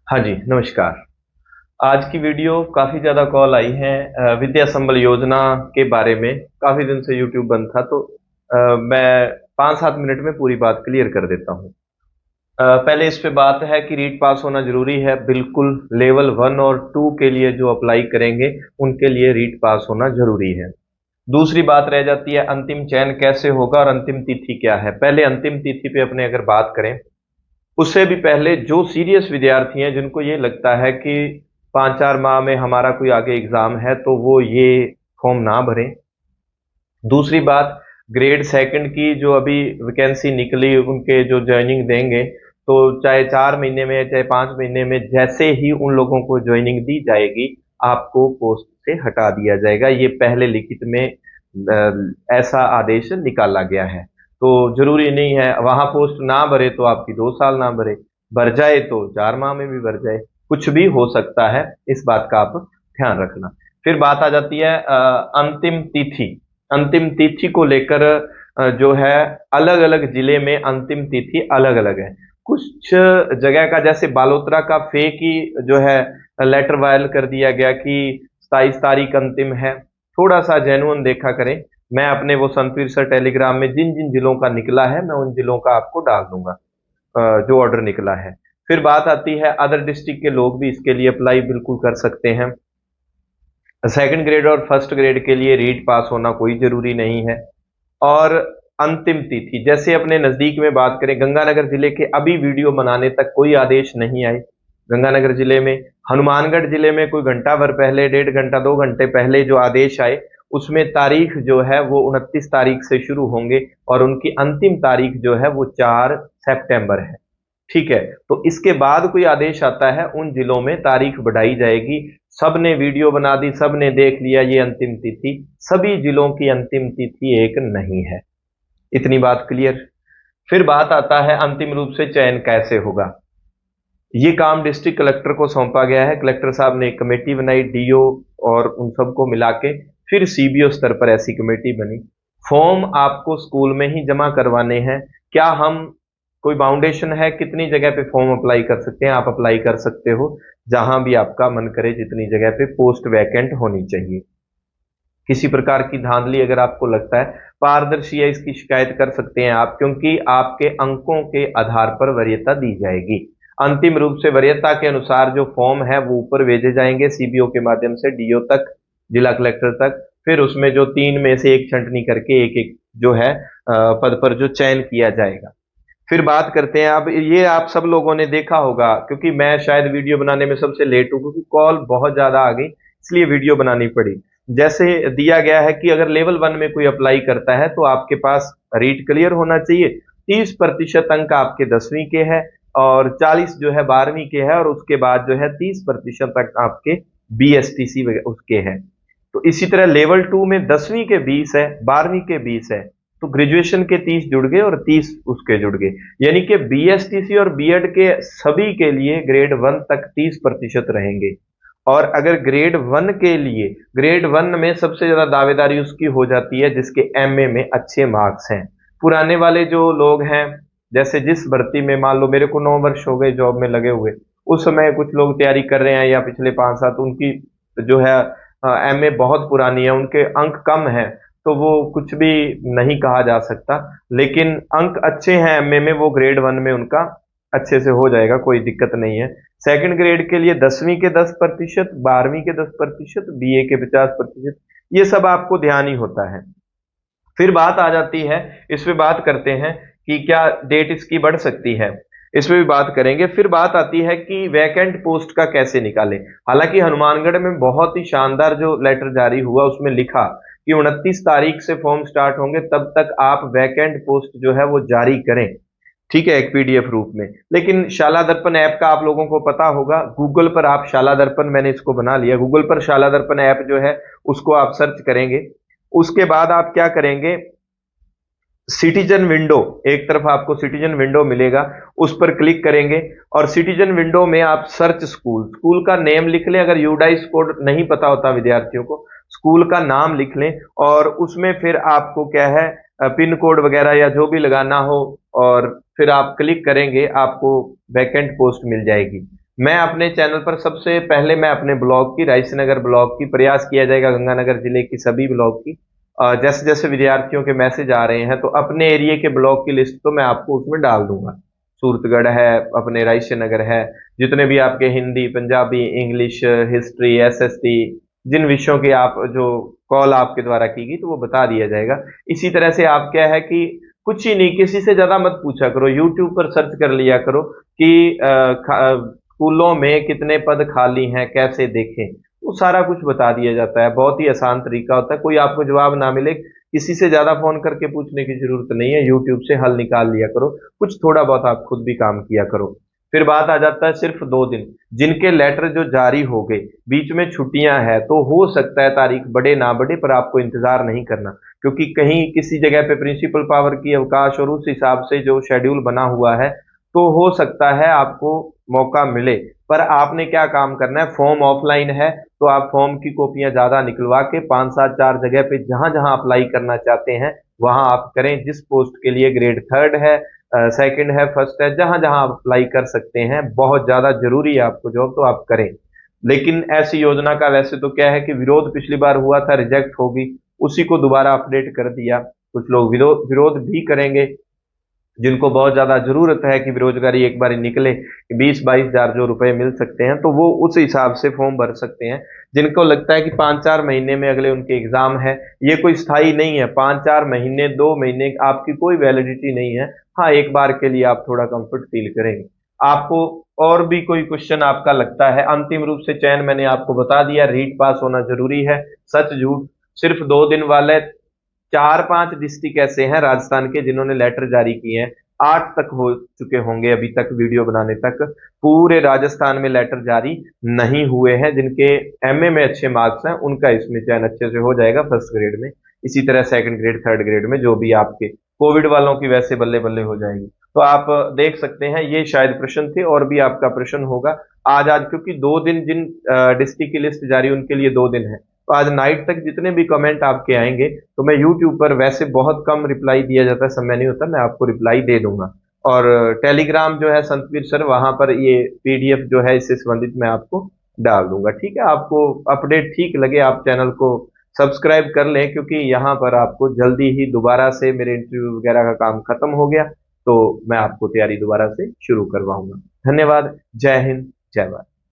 हाँ जी, नमस्कार। आज की वीडियो काफ़ी ज़्यादा कॉल आई है विद्या संबल योजना के बारे में। काफ़ी दिन से यूट्यूब बंद था तो मैं 5-7 मिनट में पूरी बात क्लियर कर देता हूँ। पहले इस पे बात है कि रीट पास होना ज़रूरी है, बिल्कुल लेवल 1 और 2 के लिए जो अप्लाई करेंगे, उनके लिए रीट पास होना ज़रूरी है। दूसरी बात रह जाती है अंतिम चयन कैसे होगा और अंतिम तिथि क्या है? पहले अंतिम तिथि पे अपने अगर बात करें उससे भी पहले जो सीरियस विद्यार्थी हैं जिनको ये लगता है कि 5-4 माह में हमारा कोई आगे एग्ज़ाम है तो वो ये फॉर्म ना भरें। दूसरी बात ग्रेड सेकंड की जो अभी वैकेंसी निकली उनके जो जॉइनिंग देंगे तो चाहे 4 महीने में चाहे 5 महीने में जैसे ही उन लोगों को जॉइनिंग दी जाएगी आपको पोस्ट से हटा दिया जाएगा। ये पहले लिखित में ऐसा आदेश निकाला गया है। तो ज़रूरी नहीं है वहाँ पोस्ट ना भरे तो आपकी 2 साल ना भरे, भर जाए तो 4 माह में भी भर जाए, कुछ भी हो सकता है, इस बात का आप ध्यान रखना। फिर बात आ जाती है अंतिम तिथि। अंतिम तिथि को लेकर जो है अलग-अलग जिले में अंतिम तिथि अलग-अलग है। कुछ जगह का जैसे बालोतरा का फेक ही जो है लेटर वायरल कर दिया गया कि 27 तारीख अंतिम है। थोड़ा-सा जेन्युइन देखा करें। मैं अपने वो संतवीर सर टेलीग्राम में जिन-जिन जिलों का निकला है, मैं उन जिलों का आपको डाल दूँगा जो ऑर्डर निकला है। फिर बात आती है अदर डिस्ट्रिक्ट के लोग भी इसके लिए अप्लाई बिल्कुल कर सकते हैं। सेकंड ग्रेड और फर्स्ट ग्रेड के लिए रीट पास होना कोई ज़रूरी नहीं है। और अंतिम तिथि जैसे अपने नज़दीक में बात करें गंगानगर जिले के अभी वीडियो बनाने तक कोई आदेश नहीं आए। गंगानगर जिले में हनुमानगढ़ जिले में कोई घंटा भर पहले 1.5 घंटा 2 घंटे पहले जो आदेश आए उसमें तारीख जो है वो 29 तारीख से शुरू होंगे और उनकी अंतिम तारीख जो है वो 4 सितंबर है। ठीक है, तो इसके बाद कोई आदेश आता है उन जिलों में तारीख बढ़ाई जाएगी। सबने वीडियो बना दी, सबने देख लिया ये अंतिम तिथि, सभी जिलों की अंतिम तिथि एक नहीं है। इतनी बात क्लियर। फिर बात आता है अंतिम रूप से चयन कैसे होगा। ये काम डिस्ट्रिक्ट कलेक्टर को सौंपा गया है। कलेक्टर साहब ने एक कमेटी बनाई डीओ और उन सबको मिला के फिर सीबीओ स्तर पर ऐसी कमेटी बनी। फॉर्म आपको स्कूल में ही जमा करवाने हैं। क्या हम कोई बाउंडेशन है कितनी जगह पे फॉर्म अप्लाई कर सकते हैं? आप अप्लाई कर सकते हो जहां भी आपका मन करे, जितनी जगह पे पोस्ट वैकेंट होनी चाहिए। किसी प्रकार की धांधली अगर आपको लगता है पारदर्शी है इसकी शिकायत कर सकते हैं आप, क्योंकि आपके अंकों के आधार पर वरीयता दी जाएगी। अंतिम रूप से वरीयता के अनुसार जो फॉर्म है वो ऊपर भेजे जाएंगे सीबीओ के माध्यम से डीओ तक, जिला कलेक्टर तक। फिर उसमें जो 3 में से एक छंटनी करके एक एक जो है पद पर जो चयन किया जाएगा। फिर बात करते हैं अब ये आप सब लोगों ने देखा होगा, क्योंकि मैं शायद वीडियो बनाने में सबसे लेट हूँ क्योंकि कॉल बहुत ज्यादा आ गई इसलिए वीडियो बनानी पड़ी। जैसे दिया गया है कि अगर लेवल 1 में कोई अप्लाई करता है तो आपके पास रीट क्लियर होना चाहिए, 30% अंक आपके 10वीं के हैं और 40 जो है 12वीं के है और उसके बाद जो है 30% तक आपके बीएसटीसी उसके हैं। तो इसी तरह लेवल 2 में 10वीं के 20 है, 12वीं के 20 है, तो ग्रेजुएशन के 30 जुड़ गए और 30 उसके जुड़ गए। यानी कि बीएसटीसी और बीएड के सभी के लिए ग्रेड 1 तक 30% रहेंगे। और अगर ग्रेड 1 के लिए ग्रेड 1 में सबसे ज्यादा दावेदारी उसकी हो जाती है जिसके एमए में अच्छे मार्क्स हैं। पुराने वाले जो लोग हैं, जैसे जिस भर्ती में मान लो मेरे को 9 वर्ष हो गए जॉब में लगे हुए, उस समय कुछ लोग तैयारी कर रहे हैं या पिछले 5-7, उनकी जो है एमए बहुत पुरानी है, उनके अंक कम है तो वो कुछ भी नहीं कहा जा सकता। लेकिन अंक अच्छे हैं एमए में, वो ग्रेड 1 में उनका अच्छे से हो जाएगा, कोई दिक्कत नहीं है। सेकंड ग्रेड के लिए 10वीं के 10%, 12वीं के 10%, बीए के 50%, ये सब आपको ध्यान ही होता है। फिर बात आ जाती है, इस पे बात करते हैं कि क्या डेट इसकी बढ़ सकती है, इस पे भी बात करेंगे। फिर बात आती है कि वैकेंट पोस्ट का कैसे निकालें। हालांकि हनुमानगढ़ में बहुत ही शानदार जो लेटर जारी हुआ उसमें लिखा कि 29 तारीख से फॉर्म स्टार्ट होंगे, तब तक आप वैकेंट पोस्ट जो है वो जारी करें, ठीक है, एक पीडीएफ रूप में। लेकिन शाला दर्पण ऐप का आप लोगों को पता होगा, गूगल पर आप शाला दर्पण, मैंने इसको बना लिया, गूगल पर शाला दर्पण ऐप जो है उसको आप सर्च करेंगे। उसके बाद आप क्या करेंगे, सिटीजन विंडो, एक तरफ आपको सिटीजन विंडो मिलेगा, उस पर क्लिक करेंगे और सिटीजन विंडो में आप सर्च स्कूल, स्कूल का नेम लिख लें। अगर यूडाइस कोड नहीं पता होता विद्यार्थियों को, स्कूल का नाम लिख लें और उसमें फिर आपको क्या है पिन कोड वगैरह या जो भी लगाना हो, और फिर आप क्लिक करेंगे आपको वैकेंट पोस्ट मिल जाएगी। मैं अपने चैनल पर सबसे पहले मैं अपने ब्लॉग की, रायसीनगर ब्लॉग की, प्रयास किया जाएगा गंगानगर जिले की सभी ब्लॉग की। जैसे जैसे विद्यार्थियों के मैसेज आ रहे हैं तो अपने एरिया के ब्लॉग की लिस्ट तो मैं आपको उसमें डाल दूंगा। सूरतगढ़ है, अपने रायसीनगर है, जितने भी आपके Hindi, Punjabi, English, history, SST, जिन विषयों की आप जो कॉल आपके द्वारा की गई तो वो बता दिया जाएगा। इसी तरह से आप क्या है कि कुछ ही नहीं, किसी से ज्यादा मत पूछा करो, यूट्यूब पर सर्च कर लिया करो कि स्कूलों में कितने पद खाली हैं, कैसे देखें, वो सारा कुछ बता दिया जाता है। बहुत ही आसान तरीका होता है, कोई आपको जवाब ना मिले, किसी से ज्यादा फोन करके पूछने की जरूरत नहीं है, यूट्यूब से हल निकाल लिया करो। कुछ थोड़ा बहुत आप खुद भी काम किया करो। फिर बात आ जाता है सिर्फ 2 दिन, जिनके लेटर जो जारी हो गए, बीच में छुट्टियां हैं, तो हो सकता है तारीख बढ़े ना बढ़े, पर आपको इंतजार नहीं करना, क्योंकि कहीं किसी जगह पे प्रिंसिपल पावर की अवकाश और उस हिसाब से जो शेड्यूल बना हुआ है, तो हो सकता है आपको मौका मिले। पर आपने क्या काम करना है, फॉर्म ऑफलाइन है तो आप फॉर्म की कॉपियां ज्यादा निकलवा के 5 7 4 जगह पे जहां जहां अप्लाई करना चाहते हैं वहां आप करें। जिस पोस्ट के लिए ग्रेड 3 है, सेकंड है, फर्स्ट है, जहां जहां आप अप्लाई कर सकते हैं, बहुत ज्यादा जरूरी है आपको जॉब, तो आप करें। लेकिन ऐसी योजना का वैसे तो क्या है कि विरोध पिछली बार हुआ था, रिजेक्ट होगी, उसी को दोबारा अपडेट कर दिया। कुछ लोग विरोध विरोध भी करेंगे, जिनको बहुत ज्यादा जरूरत है कि बेरोजगारी एक बार निकले, 20 22 हजार जो रुपए मिल सकते हैं, तो वो उस हिसाब से फॉर्म भर सकते हैं। जिनको लगता है कि 5 4 महीने में अगले उनके एग्जाम है, ये कोई स्थायी नहीं है, 5 4 महीने 2 महीने आपकी कोई वैलिडिटी नहीं है। हाँ, एक बार के लिए आप थोड़ा कंफर्ट फील करेंगे। आपको और भी कोई क्वेश्चन आपका लगता है? अंतिम रूप से चयन मैंने आपको बता दिया, रीट पास होना जरूरी है, सच झूठ, सिर्फ 2 दिन वाले 4 5 डिस्ट्रिक्ट ऐसे हैं राजस्थान के जिन्होंने लेटर जारी किए हैं, 8 तक हो चुके होंगे अभी तक वीडियो बनाने तक। पूरे राजस्थान में लेटर जारी नहीं हुए हैं। जिनके एमए में अच्छे मार्क्स हैं उनका इसमें चयन अच्छे से हो जाएगा फर्स्ट ग्रेड में। इसी तरह सेकंड ग्रेड, थर्ड ग्रेड में जो भी आपके, कोविड वालों की वैसे बल्ले बल्ले हो जाएगी। तो आप देख सकते हैं, ये शायद प्रश्न थे, और भी आपका प्रश्न होगा। आज आज क्योंकि 2 दिन, जिन डिस्ट्रिक्ट की लिस्ट जारी उनके लिए 2 दिन है, तो आज नाइट तक जितने भी कमेंट आपके आएंगे, तो मैं यूट्यूब पर, वैसे बहुत कम रिप्लाई दिया जाता है, समय नहीं होता, मैं आपको रिप्लाई दे दूंगा। और टेलीग्राम जो है संतवीर सर, वहां पर ये पीडीएफ जो है इससे संबंधित मैं आपको डाल दूंगा। ठीक है, आपको अपडेट ठीक लगे आप चैनल को सब्सक्राइब कर लें, क्योंकि यहाँ पर आपको जल्दी ही दोबारा से, मेरे इंटरव्यू वगैरह का काम खत्म हो गया तो मैं आपको तैयारी दोबारा से शुरू करवाऊंगा। धन्यवाद। जय हिंद, जय भारत।